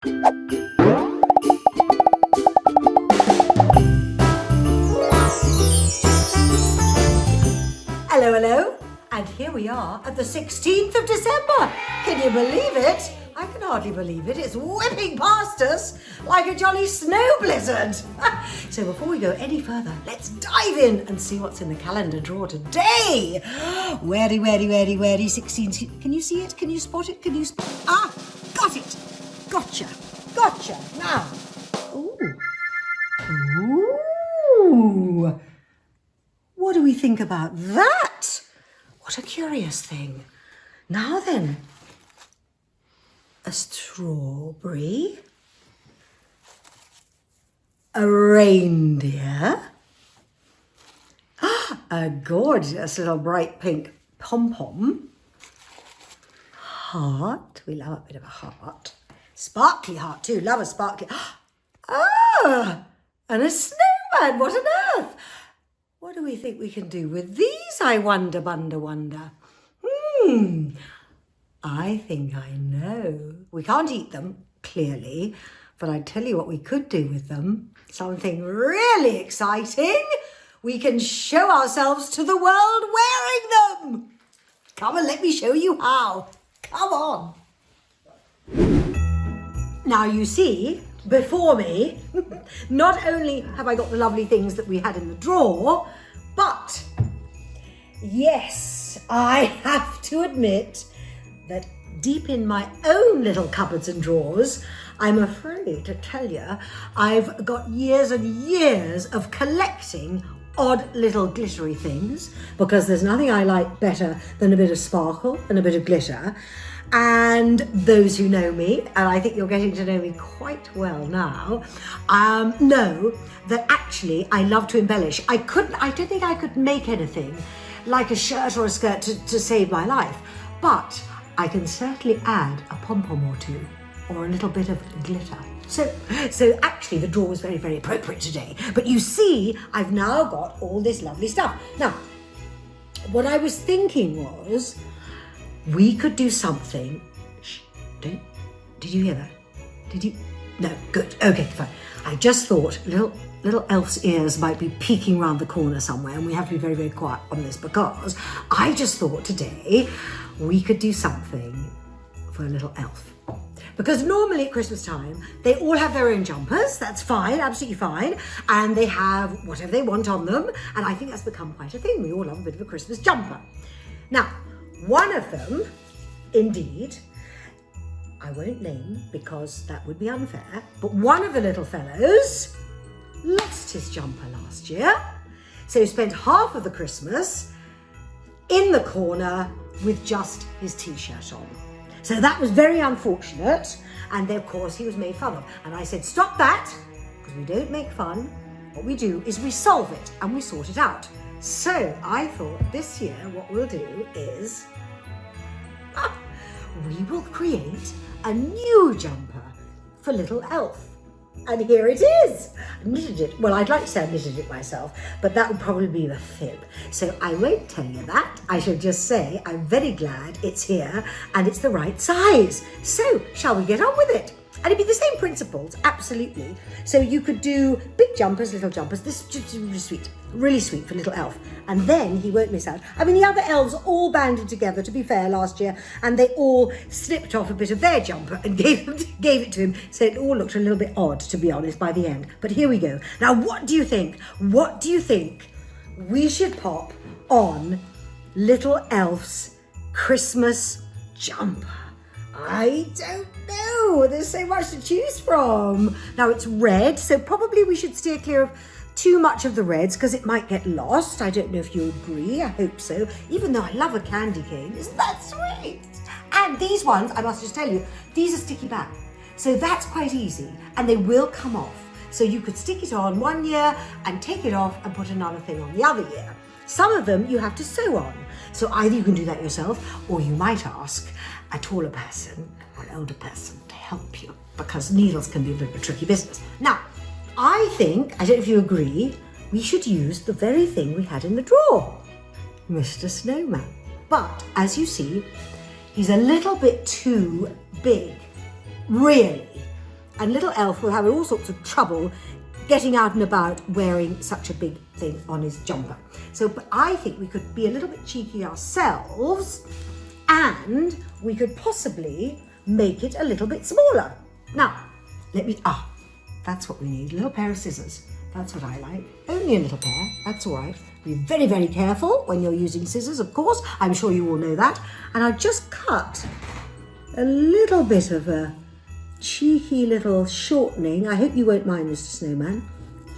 Hello, hello, and here we are at the 16th of December. Can you believe it? I can hardly believe it. It's whipping past us like a jolly snow blizzard. So before we go any further, let's dive in and see what's in the calendar drawer today. Where 16? Can you see it? Can you spot it? Got it. Gotcha. Now. Ooh. What do we think about that? What a curious thing. Now then. A strawberry, a reindeer, a gorgeous little bright pink pom-pom, heart, we love a bit of a heart, sparkly heart too, love a sparkly, and a snowman, what on earth? What do we think we can do with these, I wonder. I think I know. We can't eat them, clearly, but I tell you what we could do with them. Something really exciting. We can show ourselves to the world wearing them. Come and let me show you how. Come on. Now you see, before me, not only have I got the lovely things that we had in the drawer, but yes, I have to admit that deep in my own little cupboards and drawers, I'm afraid to tell you, I've got years and years of collecting odd little glittery things, because there's nothing I like better than a bit of sparkle and a bit of glitter. And those who know me, and I think you're getting to know me quite well now, know that actually I love to embellish. I don't think I could make anything like a shirt or a skirt to save my life, but I can certainly add a pom-pom or two, or a little bit of glitter. So actually the drawer was very, very appropriate today. But you see, I've now got all this lovely stuff. Now, what I was thinking was, we could do something. Shh, did you hear that? Did you? No, good, okay, fine. I just thought little elf's ears might be peeking round the corner somewhere, and we have to be very, very quiet on this, because I just thought today we could do something for a little elf. Because normally at Christmas time, they all have their own jumpers. That's fine, absolutely fine. And they have whatever they want on them. And I think that's become quite a thing. We all love a bit of a Christmas jumper. Now, one of them, indeed, I won't name because that would be unfair, but one of the little fellows lost his jumper last year. So he spent half of the Christmas in the corner with just his t-shirt on. So that was very unfortunate, and then of course he was made fun of. And I said, stop that, because we don't make fun. What we do is we solve it and we sort it out. So I thought this year what we'll do is we will create a new jumper for little elf. And here it is. I knitted it. Well, I'd like to say I knitted it myself, but that would probably be the fib. So I won't tell you that. I shall just say I'm very glad it's here and it's the right size. So shall we get on with it? And it'd be the same principles, absolutely. So you could do big jumpers, little jumpers. This is really sweet for little elf. And then he won't miss out. I mean, the other elves all banded together, to be fair, last year, and they all snipped off a bit of their jumper and gave it to him. So it all looked a little bit odd, to be honest, by the end. But here we go. Now, what do you think? What do you think we should pop on little elf's Christmas jumper? I don't know. There's so much to choose from. Now it's red, so probably we should steer clear of too much of the reds because it might get lost. I don't know if you agree. I hope so. Even though I love a candy cane. Isn't that sweet? And these ones, I must just tell you, these are sticky back. So that's quite easy and they will come off. So you could stick it on one year and take it off and put another thing on the other year. Some of them you have to sew on. So either you can do that yourself or you might ask a taller person or an older person to help you because needles can be a bit of a tricky business. Now, I think, I don't know if you agree, we should use the very thing we had in the drawer, Mr. Snowman. But as you see, he's a little bit too big, really. And little elf will have all sorts of trouble getting out and about wearing such a big thing on his jumper. So but I think we could be a little bit cheeky ourselves, and we could possibly make it a little bit smaller. Now, that's what we need, a little pair of scissors. That's what I like. Only a little pair, that's all right. Be very, very careful when you're using scissors, of course. I'm sure you all know that. And I'll just cut a little bit of a cheeky little shortening. I hope you won't mind, Mr. Snowman.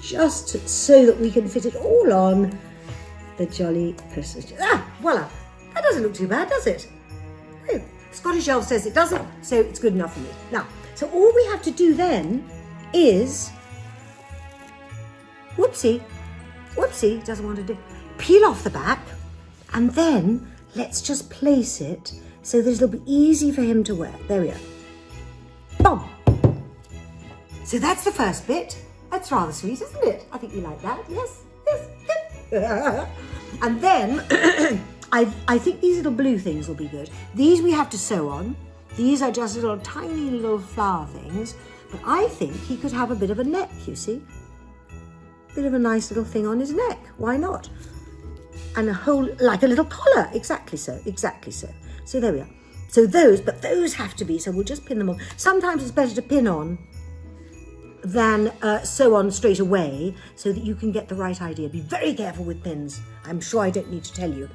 Just so that we can fit it all on the jolly Christmas tree. Voila. That doesn't look too bad, does it? Oh, Scottish Elf says it doesn't, so it's good enough for me. Now, so all we have to do then is, whoopsie, doesn't want to do, peel off the back, and then let's just place it so that it'll be easy for him to wear. There we are. Boom. So that's the first bit. That's rather sweet, isn't it? I think you like that. Yes, good. And then I think these little blue things will be good. These we have to sew on. These are just little tiny little flower things. But I think he could have a bit of a neck, you see. Bit of a nice little thing on his neck. Why not? And a whole, like a little collar. Exactly so. So there we are. So those have to be, so we'll just pin them on. Sometimes it's better to pin on than sew on straight away so that you can get the right idea. Be very careful with pins. I'm sure I don't need to tell you.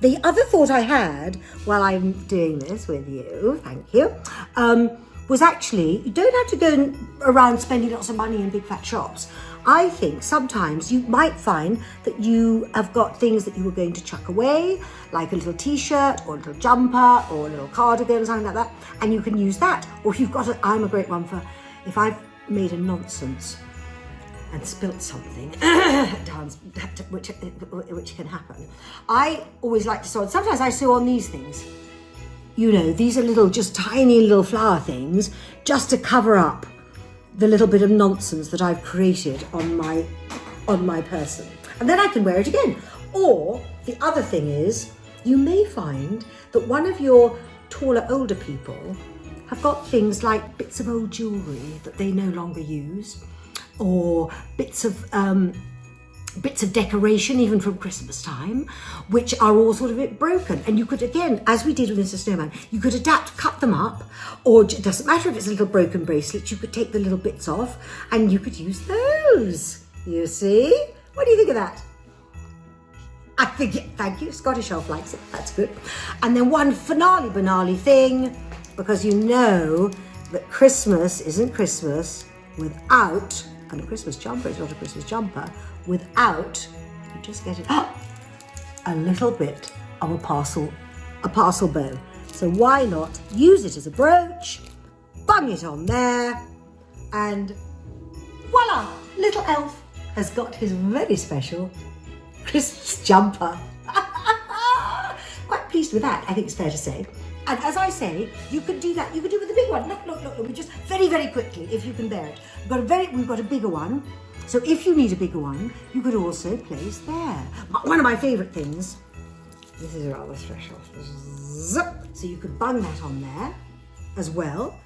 The other thought I had while I'm doing this with you, thank you, was actually, you don't have to go around spending lots of money in big fat shops. I think sometimes you might find that you have got things that you were going to chuck away, like a little t-shirt or a little jumper or a little cardigan or something like that, and you can use that. Or if you've got I'm a great one for, if I've made a nonsense and spilt something, which can happen, I always like to sew on. Sometimes I sew on these things. You know, these are little, just tiny little flower things, just to cover up the little bit of nonsense that I've created on my person. And then I can wear it again. Or the other thing is, you may find that one of your taller, older people have got things like bits of old jewellery that they no longer use, or bits of decoration, even from Christmas time, which are all sort of a bit broken. And you could, again, as we did with Mr. Snowman, you could adapt, cut them up, or it doesn't matter if it's a little broken bracelet, you could take the little bits off and you could use those, you see? What do you think of that? I think, thank you, Scottish Elf likes it, that's good. And then one banally thing, because you know that Christmas isn't Christmas without, and a Christmas jumper is not a Christmas jumper, without, you just get it, a little bit of a parcel bow. So why not use it as a brooch, bung it on there, and voila, little elf has got his very special Christmas jumper. Quite pleased with that, I think it's fair to say. And as I say, you could do that. You could do it with a big one. Look. We just very, very quickly, if you can bear it. We've got a bigger one. So if you need a bigger one, you could also place there. One of my favourite things. This is rather special. So you could bung that on there as well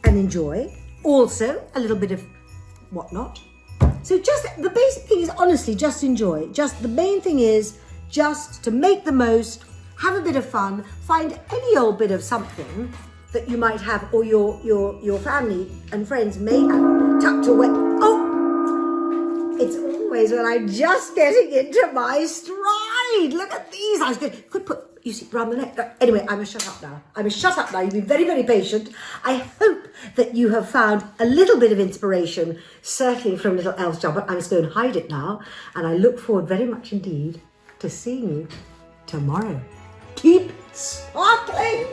and enjoy. Also, a little bit of whatnot. So just the basic thing is honestly just enjoy. Just the main thing is just to make the most. Have a bit of fun, find any old bit of something that you might have or your family and friends may have tucked away. Oh, it's always when I'm just getting into my stride. Look at these. I was going, could put, you see, around the neck. Anyway, I must shut up now. You've been very, very patient. I hope that you have found a little bit of inspiration, certainly from Little Elf's jumper. I'm just going to hide it now. And I look forward very much indeed to seeing you tomorrow. Keep sparkling!